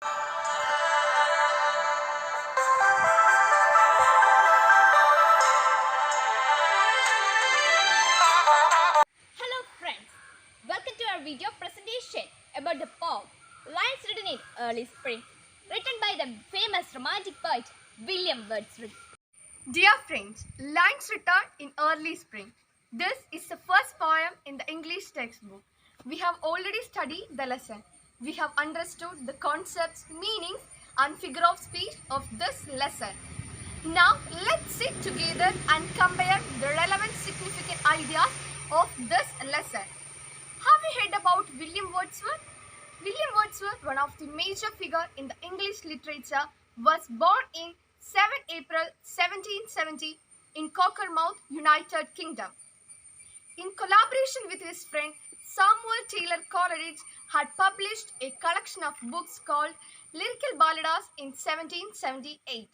Hello friends, welcome to our video presentation about the poem Lines Written in Early Spring, written by the famous romantic poet William Wordsworth. Dear friends, Lines Written in Early Spring. This is the first poem in the English textbook. We have already studied the lesson. We have understood the concepts, meanings and figure of speech of this lesson. Now let's sit together and compare the relevant significant ideas of this lesson. Have you heard about William Wordsworth? William Wordsworth, one of the major figures in the English literature, was born in 7 April 1770 in Cockermouth, United Kingdom. In collaboration with his friend Samuel Taylor Coleridge, had published a collection of books called Lyrical Ballads in 1778,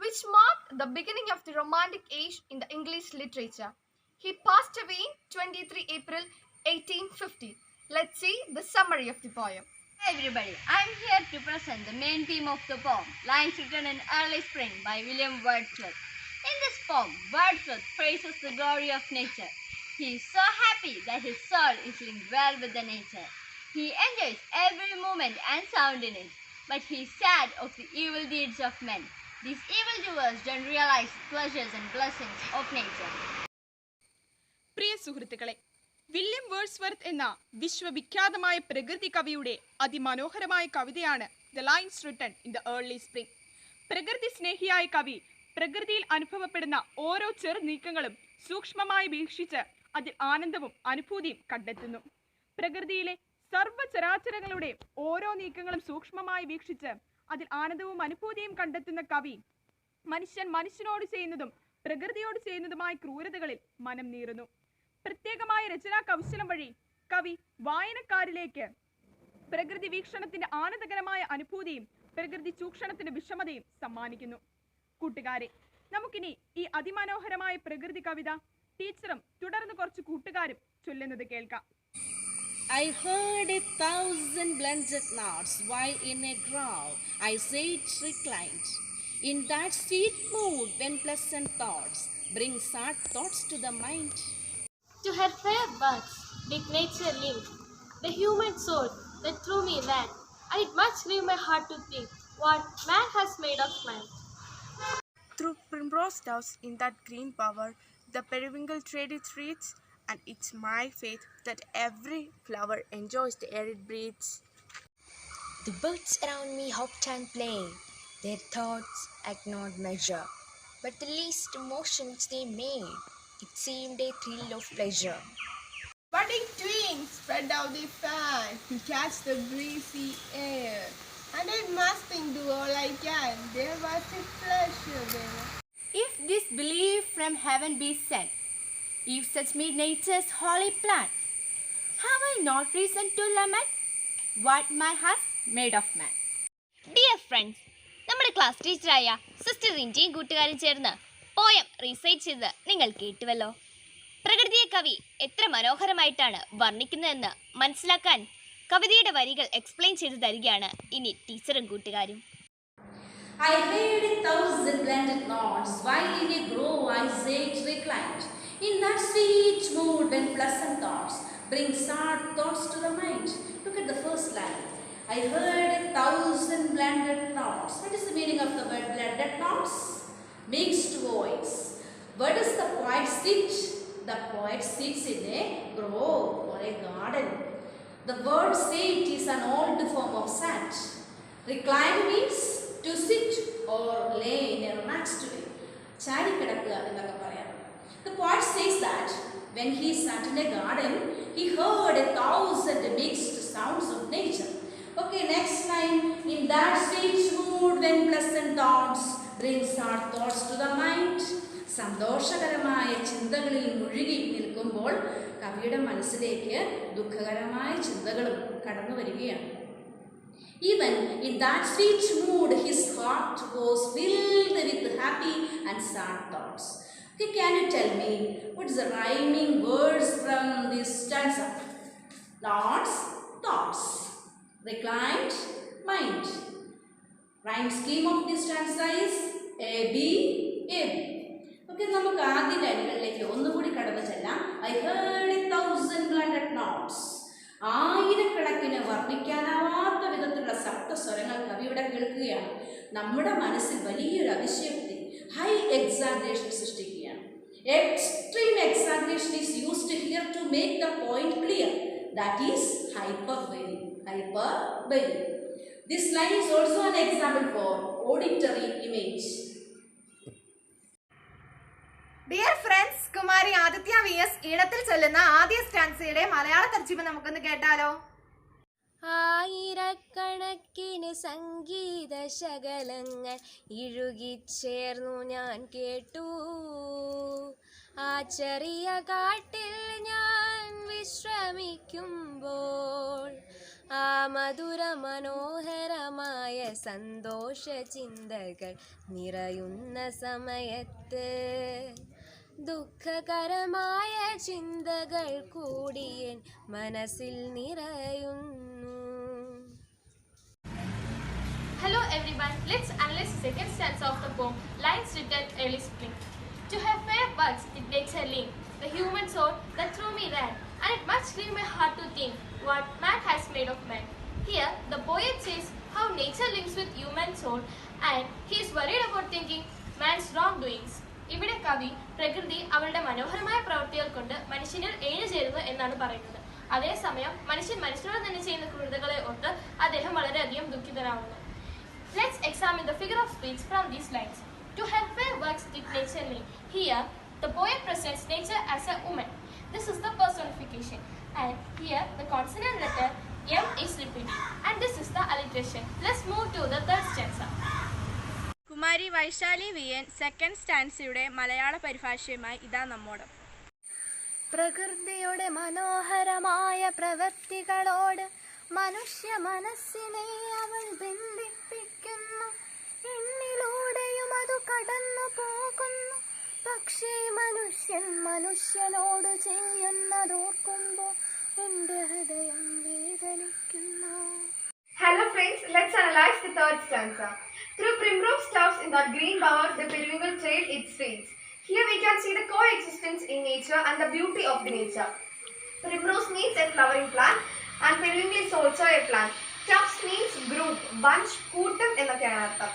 which marked the beginning of the Romantic age in the English literature. He passed away in 23 April 1850. Let's see the summary of the poem. Hi everybody, I'm here to present the main theme of the poem Lines Written in Early Spring by William Wordsworth. In this poem, Wordsworth praises the glory of nature. He is so happy that his soul is linked well with the nature. He enjoys every moment and sound in it, but he is sad of the evil deeds of men. These evildoers don't realize pleasures and blessings of nature. പ്രിയ സുഹൃത്തുക്കളെ, William Wordsworth എന്ന വിശ്വവിഖ്യാതമായ പ്രകൃതി കവിയുടെ അതിമനോഹരമായ കവിതയാണ് the lines written in the early spring. പ്രകൃതി സ്നേഹിയായ കവി പ്രകൃതിയിൽ അനുഭവപ്പെടുന്ന ഓരോ ചെറു നീക്കങ്ങളും സൂക്ഷ്മമായി വീക്ഷിച്ച് അതിൽ ആനന്ദവും അനുഭൂതിയും കണ്ടെത്തുന്നു. പ്രകൃതിയിലെ സർവ്വചരാചരങ്ങളുടെ ഓരോ നീക്കങ്ങളും സൂക്ഷ്മമായി വീക്ഷിച്ച് അതിൽ ആനന്ദവും അനുഭൂതിയും കണ്ടെത്തുന്ന കവി മനുഷ്യൻ മനുഷ്യനോട് ചെയ്യുന്നതും പ്രകൃതിയോട് ചെയ്യുന്നതുമായ ക്രൂരതകളിൽ മനം നീറുന്നു. പ്രത്യേകമായ രചനാ കൗശലം വഴി കവി വായനക്കാരിലേക്ക് പ്രകൃതി വീക്ഷണത്തിന്റെ ആനന്ദകരമായ അനുഭൂതിയും പ്രകൃതി ചൂഷണത്തിന്റെ വിഷമതയും സമ്മാനിക്കുന്നു. കൂട്ടുകാരെ, നമുക്കിനി ഈ അതിമനോഹരമായ പ്രകൃതി കവിത ടീച്ചറും തുടർന്ന് കുറച്ച് കൂട്ടുകാരും ചൊല്ലുന്നത് കേൾക്കാം. I heard 1,000 blended notes while in a grove I sat reclined. In that sweet mood when pleasant thoughts bring sad thoughts to the mind. To her fair buds did nature link the human soul that through me went, and it much grieve my heart to think what man has made of man. Through primrose doves in that green bower, the periwinkle trade its wreaths, and it's my faith that every flower enjoys the air it breathes. The birds around me hopped and played, their thoughts I cannot measure, but the least motions they made, it seemed a thrill of pleasure. Budding twigs spread out their fan to catch the breezy air, and I must do all I can. There was a pleasure there. If this belief from heaven be sent, if such be nature's holy plan, have I not reason to lament what man has made of man? Dear friends, നമ്മുടെ class ടീച്ചറായ sister റിൻറ്റിയും കൂട്ടുകാരും ചേർന്ന് poem റീസൈറ്റ് ചെയ്ത് നിങ്ങൾ കേട്ടുവല്ലോ. പ്രകൃതിയെ കവി എത്ര മനോഹരമായിട്ടാണ് വർണ്ണിക്കുന്നതെന്ന് മനസ്സിലാക്കാൻ കവിതയുടെ വരികൾ എക്സ്പ്ലെയിൻ ചെയ്തു തരികയാണ് ഇനി ടീച്ചറും കൂട്ടുകാരും. I heard 1,000 blended notes while in a grove I sat reclined. In that sweet mood when pleasant thoughts bring sad thoughts to the mind. Look at the first line. I heard 1,000 blended notes. What is the meaning of the word blended notes? Mixed voice. Where does the poet sit? The poet sits in a grove or a garden. The word sit is an old form of sat. Recline means to sit or lay in a relaxed way. ചാരി കിടക്കുക എന്നൊക്കെ പറയാം. The poet says that when he sat in a garden, he heard 1,000 mixed sounds of nature. Okay, next line. In that sweet mood when pleasant thoughts bring sad thoughts to the mind. സന്തോഷകരമായ ചിന്തകളിൽ മുഴുകി നിൽക്കുമ്പോൾ കവിയുടെ മനസ്സിലേക്ക് ദുഃഖകരമായ ചിന്തകളും കടന്നു വരികയാണ്. Even in that sweet mood, his heart was filled with happy and sad thoughts. Okay, can you tell me what is the rhyming words from this stanza? Thoughts, thoughts. Reclined, mind. Rhyme scheme of this stanza is A B A B. Okay, നമുക്ക് ആദ്യ ലൈനുകളിലേക്ക് ഒന്നുകൂടി കടന്നു ചെല്ലാം. I heard 1,000 blended notes. ആയിരക്കണക്കിന് വർണ്ണിക്കാനാവാത്ത വിധത്തിലുള്ള സപ്തസ്വരങ്ങൾ കവിയുടെ കേൾക്കുകയാണ്. നമ്മുടെ മനസ്സിൽ വലിയൊരു അതിശയോക്തി, ഹൈ എക്സാഗ്രേഷൻ സൃഷ്ടിക്കുകയാണ്. Extreme exaggeration is used here to make the point clear. That is hyperbole. Hyperbole. This line is also an example for auditory image. Dear friends, Kumari Aditya VS ഈണത്തിൽ ചൊല്ലുന്ന ആദ്യ സ്റ്റാൻസയുടെ മലയാള തർജ്ജിമ നമുക്കൊന്ന് കേട്ടാലോ? ആയിരക്കണക്കിന് സംഗീത ശകലങ്ങൾ ഇഴുകിച്ചേർന്നു ഞാൻ കേട്ടു. ആ ചെറിയ കാട്ടിൽ ഞാൻ വിശ്രമിക്കുമ്പോൾ ആ മധുര മനോഹരമായ സന്തോഷ ചിന്തകൾ നിറയുന്ന സമയത്ത് ദുഃഖകരമായ ചിന്തകൾ കൂടിയൻ മനസ്സിൽ നിറയുന്നു. Hello everyone, let's analyze the second stanza of the poem, Lines Written Early Spring. To have fair buds, it makes a link, the human soul that through me ran, and it must grieve my heart to think what man has made of man. Here, the poet says how nature links with human soul, and he is worried about thinking man's wrongdoings. ഇവിടെ കവി പ്രകൃതി അവളുടെ മനോഹരമായ പ്രവൃത്തികൾ കൊണ്ട് മനുഷ്യനിൽ ഏഴുചേരുന്നു എന്നാണ് പറയുന്നത്. അതേസമയം മനുഷ്യൻ മനുഷ്യനോട് തന്നെ ചെയ്യുന്ന ക്രൂരതകളെ ഓർത്ത് അദ്ദേഹം വളരെയധികം ദുഃഖിതനാവുന്നു. Let's examine the figure of speech from these lines. To have fair works it nature link. Here, the poet presents nature as a woman. This is the personification. And here, the consonant letter M is repeated. And this is the alliteration. Let's move to the third stanza. Kumari Vaishali VN second സ്റ്റാൻസയുടെ മലയാള പരിഭാഷയുമായി ഇതാ നമ്മോട്. പ്രകൃതിയുടെ മനോഹരമായ പ്രവൃത്തികളോട് മനുഷ്യ മനസ്സിനെ അവൾ ബന്ധിപ്പിക്കുന്നു. എന്നിലൂടെയും അത് കടന്നു പോകുന്നു. പക്ഷേ മനുഷ്യൻ മനുഷ്യനോട് ചെയ്യുന്നതോർക്കുമ്പോൾ എൻ്റെ ഹൃദയം വേദനിക്കുന്നു. Hello friends, let's analyze the third stanza. Through primrose tufts in that green bower, the periwinkle trail its streams. Here we can see the coexistence in nature and the beauty of the nature. Primrose means a flowering plant and periwinkle is also a plant. Tufts means group, bunch, കൂട്ടം എന്നൊക്കെയാണ് അർത്ഥം.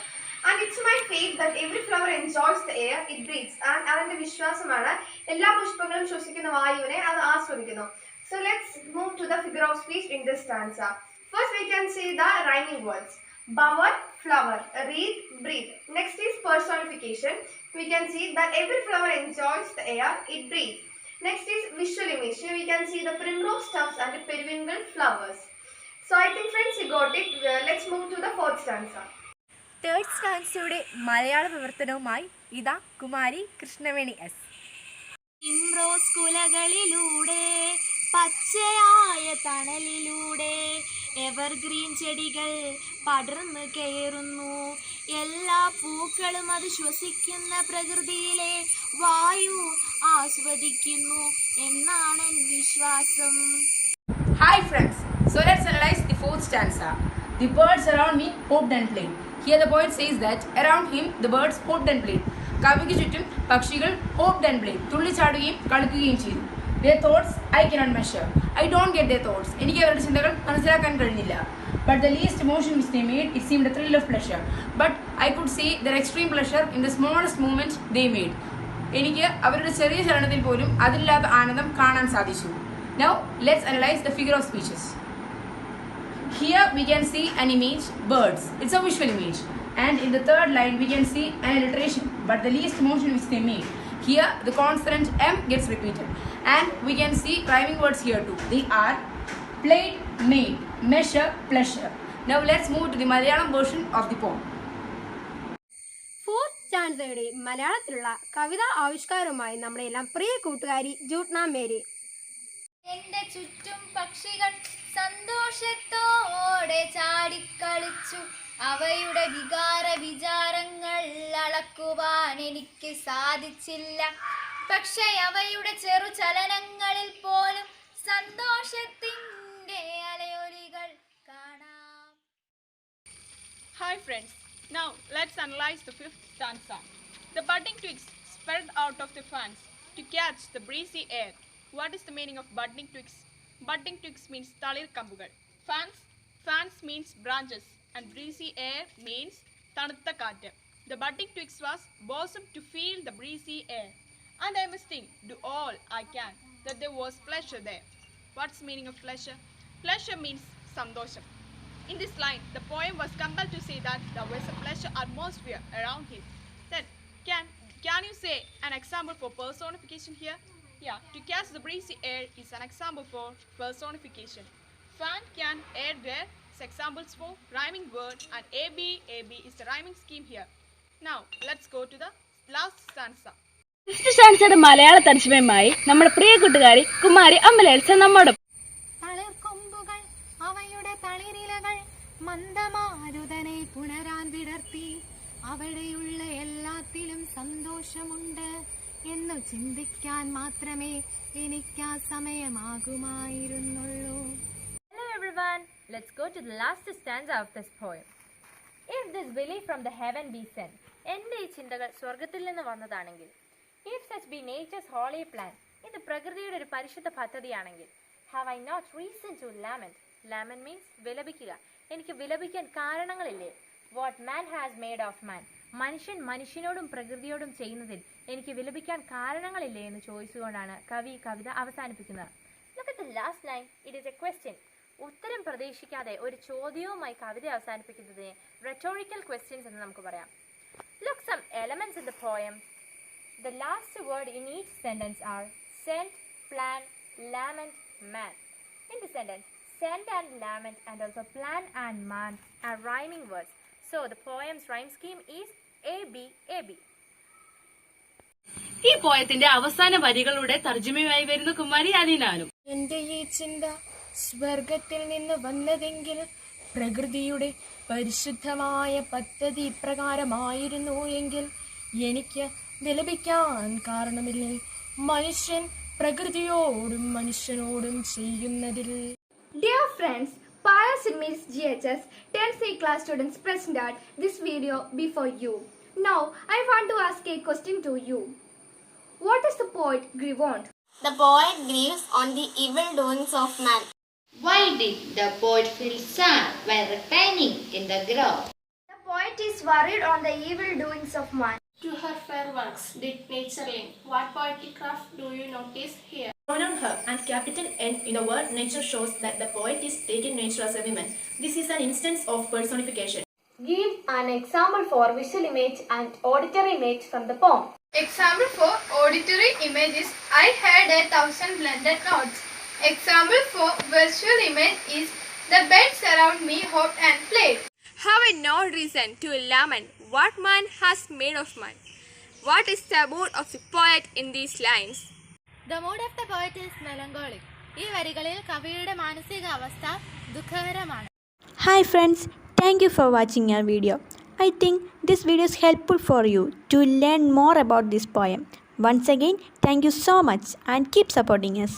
And it's my faith that every flower enjoys the air it breathes. And അതിന്റെ വിശ്വാസമാണ് എല്ലാ പുഷ്പങ്ങളും ശ്വസിക്കുന്ന വായുവിനെ അത് ആസ്വദിക്കുന്നു. So let's move to the figure of speech in this stanza. First we can see the rhyming words. Bower, flower, wreath, breathe. Next is personification. We can see that every flower enjoys the air it breathes. Next is visual image. Here we can see the primrose tufts and the periwinkle flowers. So I think friends you got it. Let's move to the fourth stanza. Third സ്റ്റാൻസയുടെ മലയാള വിവർത്തനവുമായി ഇതാ Kumari Krishnaveni S. Imrose കുലകളിലൂടെ പച്ചയായ തണലിലൂടെ evergreen ചെടികൾ പടർന്നു കയറുന്നു. എല്ലാ പൂക്കളും അത് ശ്വസിക്കുന്ന പ്രകൃതിയിലെ വായു ആസ്വദിക്കുന്നു എന്നാണ് വിശ്വാസം. Hi friends, so let's analyze the fourth stanza. The birds around me hopped and played. Here the poet says that around him the birds hopped and played. കവിക്ക് ചുറ്റും പക്ഷികൾ hopped and played. തുള്ളിച്ചാടുകയും കളിക്കുകയും ചെയ്തു. Their thoughts I cannot measure. I don't get their thoughts. എനിക്ക് അവരുടെ ചിന്തകൾ മനസ്സിലാക്കാൻ കഴിഞ്ഞില്ല. But the least motion which they made, it seemed a thrill of pleasure. But I could see their extreme pleasure in the smallest movement they made. എനിക്ക് അവരുടെ ചെറിയ ചലനത്തിൽ പോലും അതില്ലാത്ത ആനന്ദം കാണാൻ സാധിച്ചു. Now let's analyze the figure of speeches. Here we can see an image, birds. It's a visual image. And in the third line we can see an alliteration, but the least motion which they made. Here the consonant M gets repeated. And we can see rhyming words here too. They are played, made, measure, pleasure. Now let's move to the Malayalam version of the poem. Fourth സ്റ്റാൻസയുടെ മലയാളത്തിലുള്ള കവിതാ ആവിഷ്കാരവുമായി നമ്മുടെ എല്ലാം പ്രിയ കൂട്ടുകാരി ജൂട്ന Mary. എന്റെ ചുറ്റും പക്ഷികൾ സന്തോഷത്തോടെ ചാടിക്കളിച്ചു. അവയുടെ വിചാരങ്ങൾ അളക്കുവാൻ എനിക്ക് സാധിച്ചില്ല. പക്ഷെ അവയുടെ ചെറുചലനങ്ങളിൽ പോലും സന്തോഷത്തിന്റെ അലയൊലികൾ കാണാം. Hi friends, Now let's analyze the fifth stanza. The budding twigs spread out of the fans to catch the breezy air. What is the meaning of budding twigs? Budding twigs means talir kambugal. Fans means branches, and breezy air means tanutta kaattu. The budding twigs was bosomed to feel the breezy air, and I must think, do all I can, that there was pleasure there. What's the meaning of pleasure? Pleasure means sandosham. In this line, the poem was compelled to say that there was a pleasure atmosphere around him. Then, can you say an example for personification here? Yeah, to catch the breezy air is an example for personification. Fan, can, air, there is examples for rhyming word, and AB is the rhyming scheme here. Now, let's go to the last stanza. Fifth സ്റ്റാൻസയുടെ മലയാള തർജ്ജമയുമായി നമ്മുടെ പ്രിയ കൂട്ടുകാരി കുമാരി അമലേൽസ നമ്മോട്. തളിർക്കൊമ്പുകൾ അവയുടെ തളിരിലകൾ മന്ദമാരുതനെ പുണരാൻ വിടർത്തി അവിടെയുള്ള എല്ലാത്തിലും സന്തോഷമുണ്ട് എന്നു ചിന്തിക്കാൻ മാത്രമേ എനിക്ക് ആ സമയമാകുമായിരുന്നുള്ളൂ. Hello everyone, let's go to the last stanza of this poem. If this belief from the heaven be sent, എൻ്റെ ഈ ചിന്തകൾ സ്വർഗത്തിൽ നിന്ന് വന്നതാണെങ്കിൽ, if such be nature's holy plan, ഇത് പ്രകൃതിയുടെ ഒരു പരിശുദ്ധ പദ്ധതിയാണെങ്കിൽ, have I not reason to lament? Lament means വിലപിക്കുക. എനിക്ക് വിലപിക്കാൻ കാരണങ്ങളില്ലേ? What man has made of man, മനുഷ്യൻ മനുഷ്യനോടും പ്രകൃതിയോടും ചെയ്യുന്നതിൽ എനിക്ക് വിലപിക്കാൻ കാരണങ്ങളില്ലേ എന്ന് ചോദിച്ചുകൊണ്ടാണ് കവി കവിത അവസാനിപ്പിക്കുന്നത്. Look at the last line, it is a question. ഉത്തരം പ്രതീക്ഷിക്കാതെ ഒരു ചോദ്യവുമായി കവിത അവസാനിപ്പിക്കുന്നതിനെ rhetorical questions എന്ന് നമുക്ക് പറയാം. Look some elements in the poem. The last word in each sentence are sent, plan, lament, man. In the sentence, send and lament and also plan and man are rhyming words. So the poem's rhyme scheme is AB. ഈ പോയത്തിന്റെ അവസാന വരികളുടെ തർജ്ജമയുമായി വരുന്ന കുമാരി അലീനാനും. എന്റെ ഈ ചിന്ത സ്വർഗത്തിൽ നിന്ന് വന്നതെങ്കിൽ പ്രകൃതിയുടെ പരിശുദ്ധമായ പദ്ധതി പ്രകാരമായിരുന്നു എങ്കിൽ എനിക്ക് വിലപിക്കാൻ കാരണമില്ലേ? മനുഷ്യൻ പ്രകൃതിയോടും മനുഷ്യനോടും ചെയ്യുന്നതിൽ. Dear friends, Pious Miss GHS 10th C class students present at this video before you. Now I want to ask a question to you. What does the poet grieve on? The poet grieves on the evil doings of man. Why did the poet feel sad when reclining in the grove? The poet is worried on the evil doings of man. To her fair works did nature lend. What poetic craft do you notice here? Pronoun her and capital N in the word nature shows that the poet is taking nature as a woman. This is an instance of personification. Give an example for visual image and auditory image from the poem. Example for auditory image is I heard 1,000 blended notes. Example for visual image is the beds around me hopped and played. Have I no reason to lament what man has made of man? What is the mood of the poet in these lines? The mood of the poet is melancholic. ഈ വരികളിൽ കവിയുടെ മാനസിക അവസ്ഥ ദുഃഖകരമാണ്. Hi friends, thank you for watching our video. I think this video is helpful for you to learn more about this poem. Once again, thank you so much and keep supporting us.